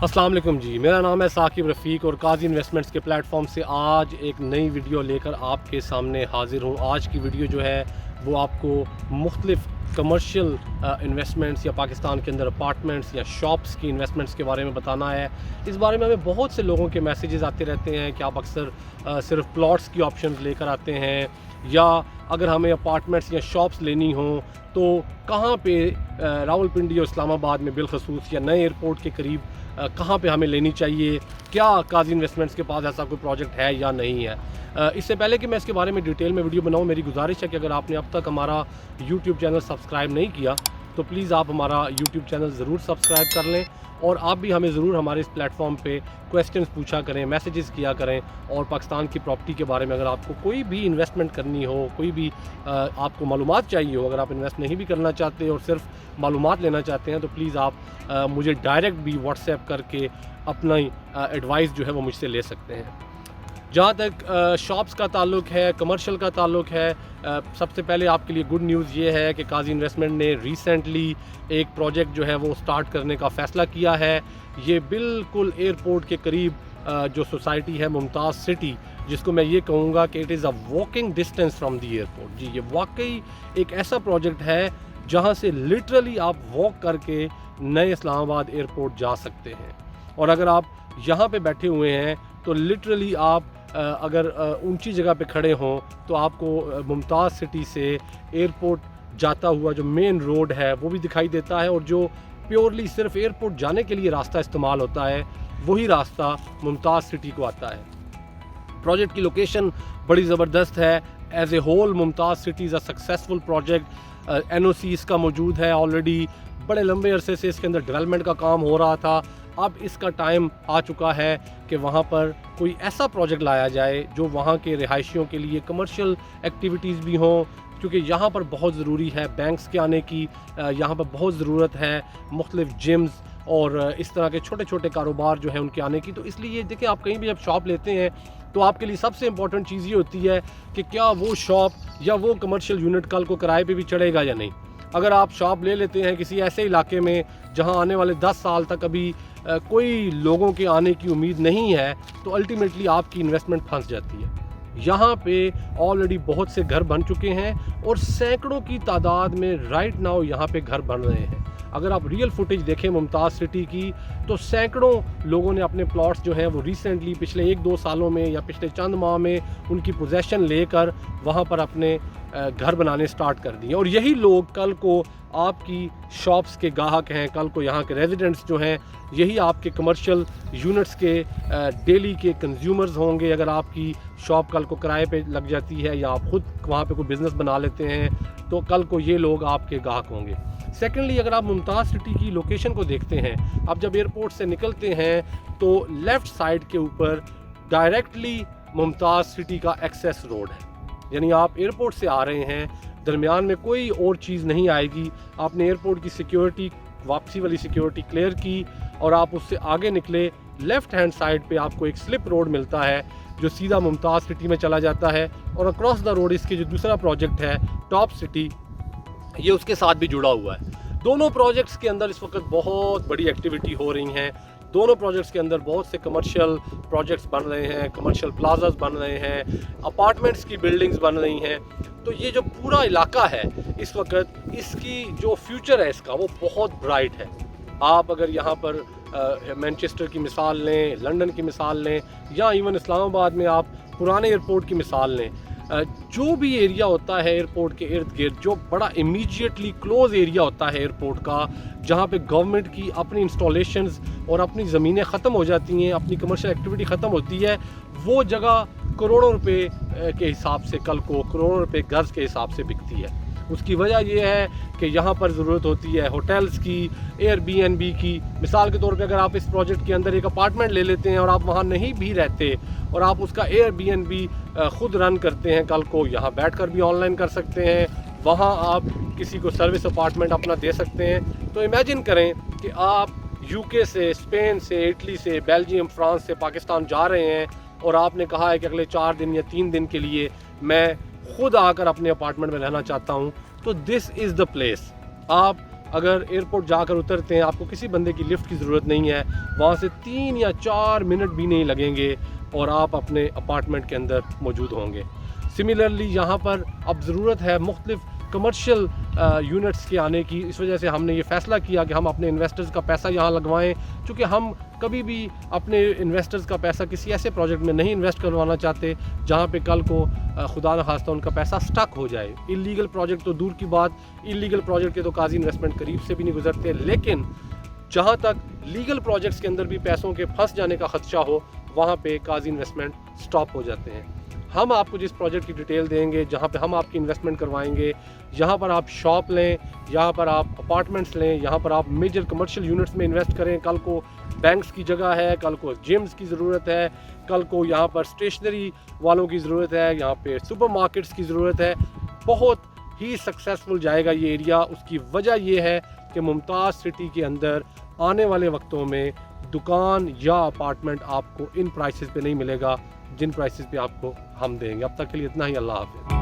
अस्सलाम वालेकुम जी, मेरा नाम है साकिब रफ़ीक और काजी इन्वेस्टमेंट्स के प्लेटफॉर्म से आज एक नई वीडियो लेकर आपके सामने हाज़िर हूँ। आज की वीडियो जो है वो आपको मुख्तलिफ़ कमर्शियल इन्वेस्टमेंट्स या पाकिस्तान के अंदर अपार्टमेंट्स या शॉप्स की इन्वेस्टमेंट्स के बारे में बताना है। इस बारे में हमें बहुत से लोगों के मैसेजेस आते रहते हैं कि आप अक्सर सिर्फ प्लॉट्स की ऑप्शंस लेकर आते हैं, या अगर हमें अपार्टमेंट्स या शॉप्स लेनी हो तो कहाँ पे रावलपिंडी और इस्लामाबाद में बिलखसूस या नए एयरपोर्ट के करीब कहाँ पे हमें लेनी चाहिए, क्या काजी इन्वेस्टमेंट्स के पास ऐसा कोई प्रोजेक्ट है या नहीं है। इससे पहले कि मैं इसके बारे में डिटेल में वीडियो बनाऊँ, मेरी गुजारिश है कि अगर आपने अब तक हमारा यूट्यूब चैनल सब्सक्राइब नहीं किया तो प्लीज़ आप हमारा यूट्यूब चैनल ज़रूर सब्सक्राइब कर लें, और आप भी हमें ज़रूर हमारे इस प्लेटफॉर्म पे क्वेश्चंस पूछा करें, मैसेजेस किया करें। और पाकिस्तान की प्रॉपर्टी के बारे में अगर आपको कोई भी इन्वेस्टमेंट करनी हो, कोई भी आपको मालूमात चाहिए हो, अगर आप इन्वेस्ट नहीं भी करना चाहते और सिर्फ मालूमात लेना चाहते हैं तो प्लीज़ आप मुझे डायरेक्ट भी व्हाट्सएप करके अपना एडवाइस जो है वो मुझसे ले सकते हैं। जहाँ तक शॉप्स का ताल्लुक है, कमर्शियल का ताल्लुक है, सबसे पहले आपके लिए गुड न्यूज़ ये है कि काजी इन्वेस्टमेंट ने रिसेंटली एक प्रोजेक्ट जो है वो स्टार्ट करने का फ़ैसला किया है। ये बिल्कुल एयरपोर्ट के करीब जो सोसाइटी है मुमताज़ सिटी, जिसको मैं ये कहूँगा कि it is a walking distance from the airport. जी, ये वाकई एक ऐसा प्रोजेक्ट है जहाँ से लिटरली आप वॉक करके नए इस्लामाबाद एयरपोर्ट जा सकते हैं। और अगर आप यहाँ पे बैठे हुए हैं तो लिटरली आप अगर ऊंची जगह पे खड़े हों तो आपको मुमताज़ सिटी से एयरपोर्ट जाता हुआ जो मेन रोड है वो भी दिखाई देता है, और जो प्योरली सिर्फ एयरपोर्ट जाने के लिए रास्ता इस्तेमाल होता है वही रास्ता मुमताज़ सिटी को आता है। प्रोजेक्ट की लोकेशन बड़ी ज़बरदस्त है। As a whole Mumtaz city is a successful project. NOC इसका मौजूद है ऑलरेडी। बड़े लंबे अरसे से इसके अंदर डेवलपमेंट का काम हो रहा था। अब इसका टाइम आ चुका है कि वहाँ पर कोई ऐसा प्रोजेक्ट लाया जाए जो वहाँ के रिहायशियों के लिए कमर्शियल एक्टिविटीज़ भी हों, क्योंकि यहाँ पर बहुत ज़रूरी है बैंक्स के आने की। यहाँ पर बहुत ज़रूरत है मुख्तलिफ जिम्स और इस तरह के छोटे छोटे कारोबार जो है उनके आने की। तो इसलिए देखिए, आप कहीं भी जब शॉप लेते हैं तो आपके लिए सबसे इम्पॉर्टेंट चीज़ ये होती है कि क्या वो शॉप या वो कमर्शियल यूनिट कल को किराए पे भी चढ़ेगा या नहीं। अगर आप शॉप ले लेते हैं किसी ऐसे इलाके में जहां आने वाले 10 साल तक अभी कोई लोगों के आने की उम्मीद नहीं है, तो अल्टीमेटली आपकी इन्वेस्टमेंट फंस जाती है। यहाँ पे ऑलरेडी बहुत से घर बन चुके हैं और सैकड़ों की तादाद में राइट नाउ यहाँ पे घर बन रहे हैं। अगर आप रियल फुटेज देखें मुमताज़ सिटी की तो सैकड़ों लोगों ने अपने प्लॉट्स जो हैं वो रिसेंटली पिछले 1-2 सालों में या पिछले चंद माह में उनकी पोजेसन लेकर वहाँ पर अपने घर बनाने स्टार्ट कर दिए। और यही लोग कल को आपकी शॉप्स के ग्राहक हैं, कल को यहाँ के रेजिडेंट्स जो हैं यही आपके कमर्शियल यूनिट्स के डेली के कंज्यूमर्स होंगे। अगर आपकी शॉप कल को किराए पे लग जाती है या आप खुद वहाँ पे कोई बिज़नेस बना लेते हैं तो कल को ये लोग आपके ग्राहक होंगे। सेकेंडली, अगर आप मुमताज़ सिटी की लोकेशन को देखते हैं, आप जब एयरपोर्ट से निकलते हैं तो लेफ़्ट साइड के ऊपर डायरेक्टली मुमताज़ सिटी का एक्सेस रोड है। यानी आप एयरपोर्ट से आ रहे हैं, दरमियान में कोई और चीज़ नहीं आएगी। आपने एयरपोर्ट की सिक्योरिटी, वापसी वाली सिक्योरिटी क्लियर की और आप उससे आगे निकले, लेफ़्ट हैंड साइड पे आपको एक स्लिप रोड मिलता है जो सीधा मुमताज़ सिटी में चला जाता है। और अक्रॉस द रोड इसके जो दूसरा प्रोजेक्ट है टॉप सिटी, ये उसके साथ भी जुड़ा हुआ है। दोनों प्रोजेक्ट्स के अंदर इस वक्त बहुत बड़ी एक्टिविटी हो रही हैं। दोनों प्रोजेक्ट्स के अंदर बहुत से कमर्शियल प्रोजेक्ट्स बन रहे हैं, कमर्शियल प्लाजास बन रहे हैं, अपार्टमेंट्स की बिल्डिंग्स बन रही हैं। तो ये जो पूरा इलाका है इस वक्त, इसकी जो फ्यूचर है इसका वो बहुत ब्राइट है। आप अगर यहाँ पर मैनचेस्टर की मिसाल लें, लंदन की मिसाल लें, या इवन इस्लामाबाद में आप पुराने एयरपोर्ट की मिसाल लें, जो भी एरिया होता है एयरपोर्ट के इर्द गिर्द, जो बड़ा इमीडिएटली क्लोज एरिया होता है एयरपोर्ट का, जहाँ पे गवर्नमेंट की अपनी इंस्टॉलेशंस और अपनी ज़मीनें ख़त्म हो जाती हैं, अपनी कमर्शियल एक्टिविटी ख़त्म होती है, वो जगह करोड़ों रुपए के हिसाब से कल को करोड़ों रुपए गज के हिसाब से बिकती है। उसकी वजह यह है कि यहाँ पर ज़रूरत होती है होटल्स की, Airbnb की। मिसाल के तौर पे अगर आप इस प्रोजेक्ट के अंदर एक अपार्टमेंट ले लेते हैं और आप वहाँ नहीं भी रहते और आप उसका Airbnb ख़ुद रन करते हैं, कल को यहाँ बैठकर भी ऑनलाइन कर सकते हैं, वहाँ आप किसी को सर्विस अपार्टमेंट अपना दे सकते हैं। तो इमेजिन करें कि आप UK से, स्पेन से, इटली से, बेल्जियम, फ्रांस से पाकिस्तान जा रहे हैं और आपने कहा है कि अगले 4 दिन या 3 दिन के लिए मैं खुद आकर अपने अपार्टमेंट में रहना चाहता हूँ, तो दिस इज़ द प्लेस। आप अगर एयरपोर्ट जाकर उतरते हैं, आपको किसी बंदे की लिफ्ट की ज़रूरत नहीं है, वहाँ से 3 या 4 मिनट भी नहीं लगेंगे और आप अपने अपार्टमेंट के अंदर मौजूद होंगे। सिमिलरली यहाँ पर अब ज़रूरत है मुख्तलिफ़ कमर्शियल यूनिट्स के आने की। इस वजह से हमने ये फ़ैसला किया कि हम अपने इन्वेस्टर्स का पैसा यहाँ लगवाएं, क्योंकि हम कभी भी अपने इन्वेस्टर्स का पैसा किसी ऐसे प्रोजेक्ट में नहीं इन्वेस्ट करवाना चाहते जहाँ पे कल को खुदा न खास्ता उनका पैसा स्टक हो जाए। इलीगल प्रोजेक्ट तो दूर की बात, इलीगल प्रोजेक्ट के तो काजी इन्वेस्टमेंट करीब से भी नहीं गुजरते, लेकिन जहाँ तक लीगल प्रोजेक्ट्स के अंदर भी पैसों के फंस जाने का खदशा हो, वहाँ पे काजी इन्वेस्टमेंट स्टॉप हो जाते हैं। हम आपको जिस प्रोजेक्ट की डिटेल देंगे, जहाँ पे हम आपकी इन्वेस्टमेंट करवाएंगे, यहाँ पर आप शॉप लें, यहाँ पर आप अपार्टमेंट्स लें, यहाँ पर आप मेजर कमर्शियल यूनिट्स में इन्वेस्ट करें। कल को बैंक्स की जगह है, कल को जिम्स की ज़रूरत है, कल को यहाँ पर स्टेशनरी वालों की ज़रूरत है, यहाँ पे सुपरमार्केट्स की ज़रूरत है। बहुत ही सक्सेसफुल जाएगा ये एरिया। उसकी वजह ये है कि मुमताज़ सिटी के अंदर आने वाले वक्तों में दुकान या अपार्टमेंट आपको इन प्राइसेस पे नहीं मिलेगा जिन प्राइसेस पे आपको हम देंगे। अब तक के लिए इतना ही। अल्लाह हाफ़िज़।